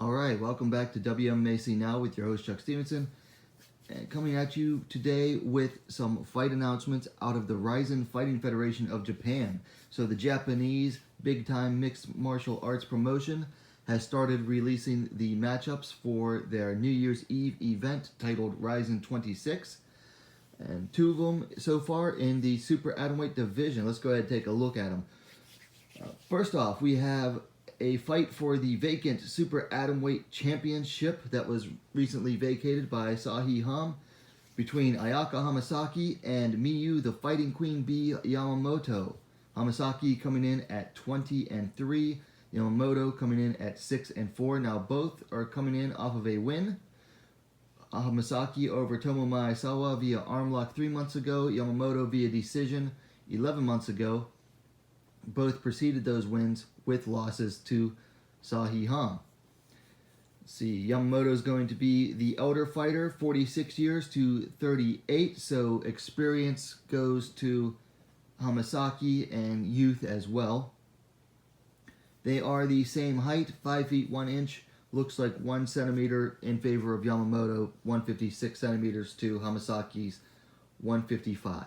Alright, welcome back to WMMA Now with your host Chuck Stevenson. And coming at you today with some fight announcements out of the RIZIN Fighting Federation of Japan. So the Japanese big-time mixed martial arts promotion has started releasing the matchups for their New Year's Eve event titled RIZIN 26. And two of them so far in the Super Atomweight division. Let's go ahead and take a look at them. First off, we have a fight for the vacant Super Atomweight Championship that was recently vacated by Sahi Ham between Ayaka Hamasaki and Miyuu the Fighting Queen B Yamamoto. Hamasaki coming in at 20-3, Yamamoto coming in at 6-4. Now both are coming in off of a win. Hamasaki over Tomomi Sawa via armlock 3 months ago, Yamamoto via decision 11 months ago. Both preceded those wins with losses to Sahi Ham. Let's see, Yamamoto is going to be the elder fighter, 46 years to 38, so experience goes to Hamasaki and youth as well. They are the same height, 5 feet 1 inch, looks like 1 centimeter in favor of Yamamoto, 156 centimeters to Hamasaki's 155.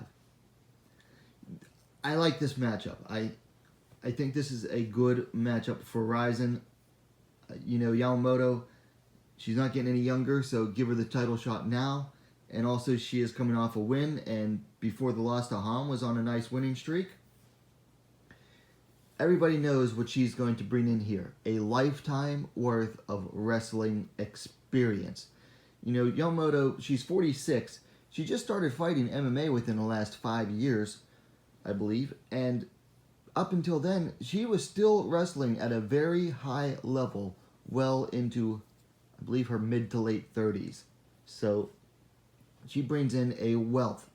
I like this matchup. I think this is a good matchup for RIZIN. Yamamoto, she's not getting any younger, so give her the title shot now. And also, she is coming off a win, and before the loss to Ham was on a nice winning streak. Everybody knows what she's going to bring in here. A lifetime worth of wrestling experience. Yamamoto, she's 46. She just started fighting MMA within the last 5 years, I believe, and up until then, she was still wrestling at a very high level, well into, I believe, her mid to late 30s. So she brings in a wealth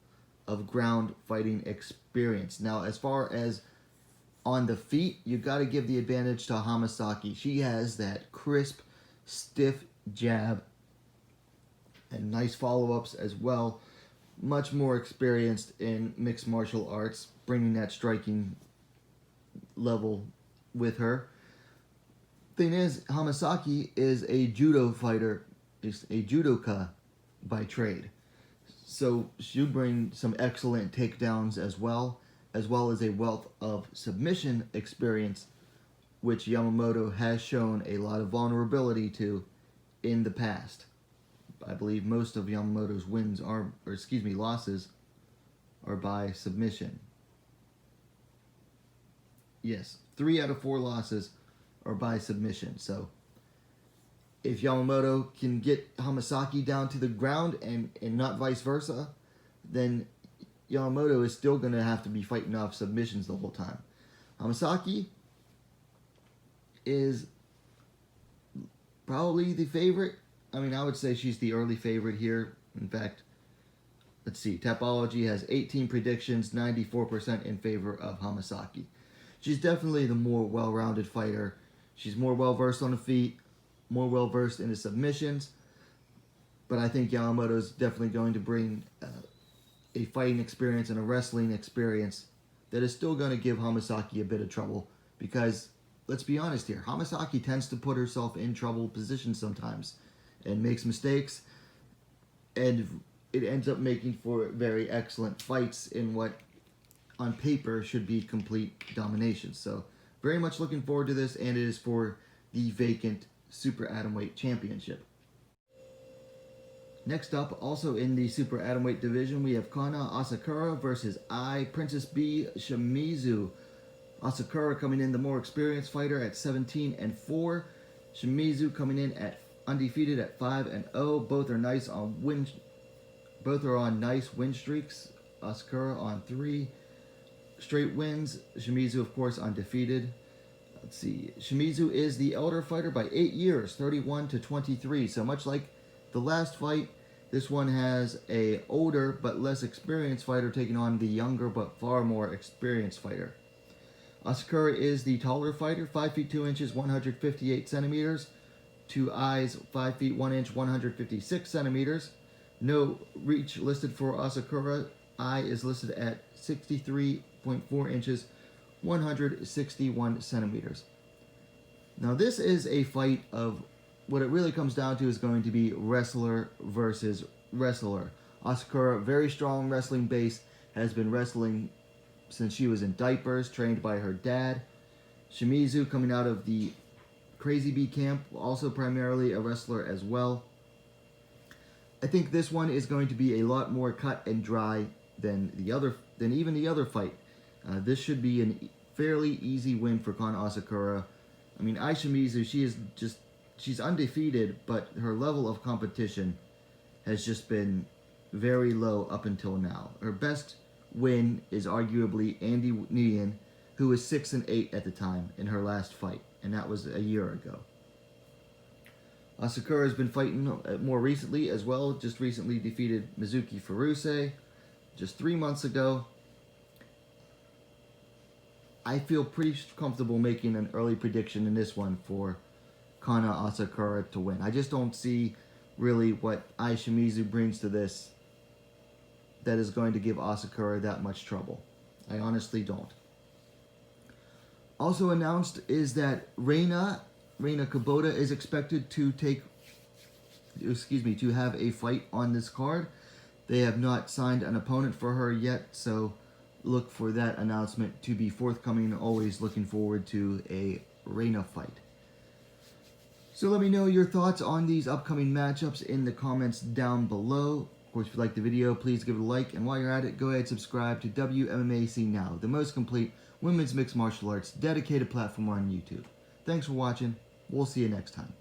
of ground fighting experience. Now, as far as on the feet, you got to give the advantage to Hamasaki. She has that crisp, stiff jab and nice follow-ups as well. Much more experienced in mixed martial arts, bringing that striking level with her. Thing is, Hamasaki is a judo fighter, is a judoka by trade. So she'll bring some excellent takedowns as well as a wealth of submission experience, which Yamamoto has shown a lot of vulnerability to in the past. I believe most of Yamamoto's losses are by submission. Yes, 3 out of 4 losses are by submission. So if Yamamoto can get Hamasaki down to the ground and not vice versa, then Yamamoto is still going to have to be fighting off submissions the whole time. Hamasaki is probably the favorite. I would say she's the early favorite here. In fact, let's see. Tapology has 18 predictions, 94% in favor of Hamasaki. She's definitely the more well-rounded fighter. She's more well-versed on the feet, more well-versed in the submissions. But I think Yamamoto is definitely going to bring a fighting experience and a wrestling experience that is still going to give Hamasaki a bit of trouble. Because, let's be honest here, Hamasaki tends to put herself in trouble positions sometimes and makes mistakes. And it ends up making for very excellent fights in what on paper should be complete domination. So very much looking forward to this, and it is for the vacant Super Atomweight Championship. Next up, also in the Super Atomweight division, we have Kanna Asakura versus Princess B Shimizu. Asakura coming in the more experienced fighter at 17-4. Shimizu coming in at undefeated at 5-0. Both are on nice win streaks. Asakura on 3 straight wins. Shimizu, of course, undefeated. Let's see. Shimizu is the elder fighter by 8 years, 31-23. So much like the last fight, this one has a older but less experienced fighter taking on the younger but far more experienced fighter. Asakura is the taller fighter, 5 feet 2 inches, 158 centimeters. 2 eyes, 5 feet 1 inch, 156 centimeters. No reach listed for Asakura. Eye is listed at 63.4 inches, 161 centimeters. Now this is a fight of what it really comes down to is going to be wrestler versus wrestler. Asakura, very strong wrestling base, has been wrestling since she was in diapers, trained by her dad. Shimizu, coming out of the Crazy Bee camp, also primarily a wrestler as well. I think this one is going to be a lot more cut and dry than even the other fight. This should be a fairly easy win for Kanna Asakura. I mean, Ai Shimizu, she's undefeated, but her level of competition has just been very low up until now. Her best win is arguably Andy Nguyen, who was 6-8 at the time in her last fight, and that was a year ago. Asakura has been fighting more recently as well. Just recently defeated Mizuki Furuse just 3 months ago. I feel pretty comfortable making an early prediction in this one for Kanna Asakura to win. I just don't see really what Ai Shimizu brings to this that is going to give Asakura that much trouble. I honestly don't. Also announced is that Reina Kubota is expected to have a fight on this card. They have not signed an opponent for her yet, so look for that announcement to be forthcoming. Always looking forward to a Reina fight. So let me know your thoughts on these upcoming matchups in the comments down below. Of course, if you liked the video, please give it a like, and while you're at it, go ahead and subscribe to WMMA Now, the most complete women's mixed martial arts dedicated platform on YouTube. Thanks for watching. We'll see you next time.